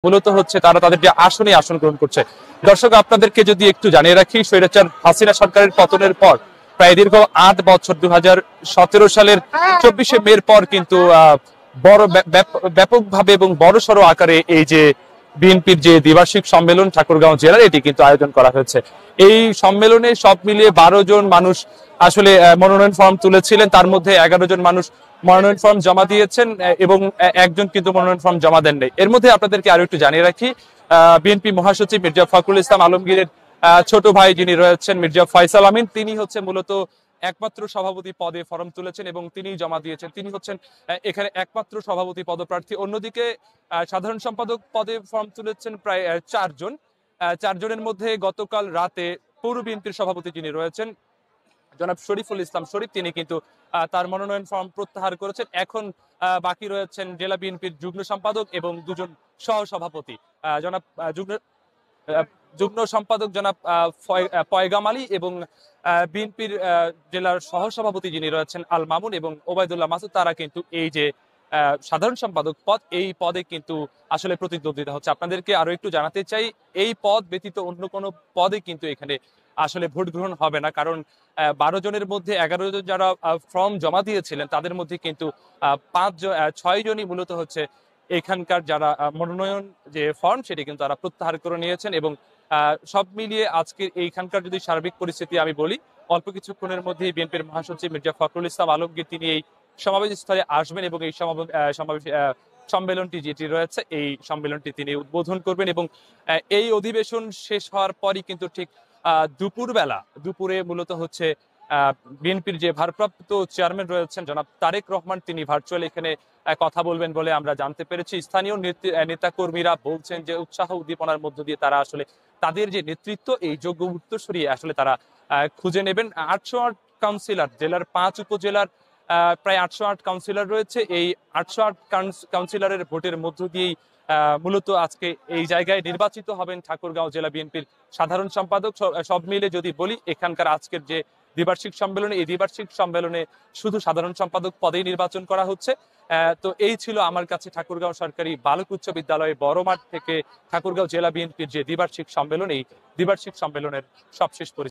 মূলত হচ্ছে তারা তাদের যে আসন গ্রহণ করছে। দর্শক আপনাদেরকে যদি একটু জানিয়ে রাখি, স্বৈরাচার হাসিনা সরকারের পতনের পর প্রায় দীর্ঘ ৮ বছর ২০১৭ সালের ২৪শে মের পর কিন্তু বড় ব্যাপকভাবে এবং বড়সড় আকারে এই যে বিএনপির যে দ্বিবার্ষিক সম্মেলন ঠাকুরগাঁও জেলার এটি কিন্তু আয়োজন করা হয়েছে। এই সম্মেলনে সব মিলিয়ে ১২ জন মানুষ আসলে মনোনয়ন ফর্ম তুলেছিলেন, তার মধ্যে ১১ জন মানুষ মনোনয়ন ফর্ম জমা দিয়েছেন এবং একজন কিন্তু মনোনয়ন ফর্ম জমা দেন নাই। এর মধ্যে আপনাদেরকে আরো একটু জানিয়ে রাখি, বিএনপি মহাসচিব মির্জা ফখরুল ইসলাম আলমগীরের ছোট ভাই যিনি রয়েছেন মির্জা ফয়সাল আমিন, তিনি হচ্ছে মূলত একমাত্র সভাপতি পদে ফর্ম তুলেছেন এবং তিনি জমা দিয়েছেন। তিনি হচ্ছেন এখানে একমাত্র সভাপতি পদপ্রার্থী। অন্যদিকে সাধারণ সম্পাদক পদে ফর্ম তুলেছেন প্রায় ৪ জন। ৪ জনের মধ্যে গতকাল রাতে পৌর বিএনপির সভাপতি যিনি রয়েছেন জনাব শরীফুল ইসলাম শরীফ, তিনি কিন্তু তার মনোনয়ন ফর্ম প্রত্যাহার করেছেন। এখন বাকি রয়েছেন জেলা বিএনপির যুগ্ম সম্পাদক এবং দুজন সহসভাপতি, জনাব যুগ্ম সম্পাদক জনাব পয়গাম আলী এবং বিএনপির জেলার সহসভাপতি যিনি রয়েছেন আল মামুন এবং ওবায়দুল্লাহ মাসুদ, তারা কিন্তু এই যে সাধারণ সম্পাদক পদ, এই পদে কিন্তু আসলে প্রতিদ্বন্দ্বিতা হচ্ছে। আপনাদেরকে আরো একটু জানাতে চাই, এই পদ ব্যতীত অন্য কোনো পদে কিন্তু এখানে আসলে ভোট গ্রহণ হবে না, কারণ ১২ জনের মধ্যে ১১ জন যারা ফর্ম জমা দিয়েছিলেন তাদের মধ্যে কিন্তু ৬ জনই মূলত হচ্ছে এখানকার যারা মনোনয়ন যে ফর্ম সেটি কিন্তু তারা প্রত্যাহার করে নিয়েছেন। এবং সব মিলিয়ে আজকে এইখানকার যদি সার্বিক পরিস্থিতি আমি বলি, অল্প কিছুক্ষণের মধ্যেই বিএনপির মহাসচিব মির্জা ফখরুল ইসলাম আলমগীর তিনি এই সমাবেশ স্থলে আসবেন এবং এই সমাবেশ সম্মেলনটি যেটি রয়েছে এই সম্মেলনটি তিনি উদ্বোধন করবেন এবং এই অধিবেশন শেষ হওয়ার পরই কিন্তু ঠিক দুপুরে মূলত হচ্ছে বিএনপির যে ভারপ্রাপ্ত চেয়ারম্যান রয়েছেন জনাব তারেক রহমান, তিনি ভার্চুয়ালি এখানে কথা বলবেন বলে আমরা জানতে পেরেছি। স্থানীয় নেতা কর্মীরা বলছেন যে উৎসাহ উদ্দীপনার মধ্য দিয়ে তারা আসলে তাদের যে নেতৃত্ব এই যোগ্য উত্তরসূরি আসলে তারা খুঁজে নেবেন। ৮০৮ কাউন্সিলর, জেলার ৫ উপজেলার প্রায় ৮০৮ কাউন্সিলর রয়েছে। এই ৮০৮ কাউন্সিলরের ভোটের মধ্য দিয়েই মূলত আজকে এই জায়গায় নির্বাচিত হবেন ঠাকুরগাঁও জেলা বিএনপির সাধারণ সম্পাদক। সব মিলে যদি বলি, এখানকার আজকের যে দ্বিবার্ষিক সম্মেলনে, এই দ্বিবার্ষিক সম্মেলনে শুধু সাধারণ সম্পাদক পদেই নির্বাচন করা হচ্ছে। তো এই ছিল আমার কাছে ঠাকুরগাঁও সরকারি বালক উচ্চ বিদ্যালয় বড় মাঠ থেকে ঠাকুরগাঁও জেলা বিএনপির যে দ্বিবার্ষিক সম্মেলন, এই দ্বিবার্ষিক সম্মেলনের সবশেষ পরিস্থিতি।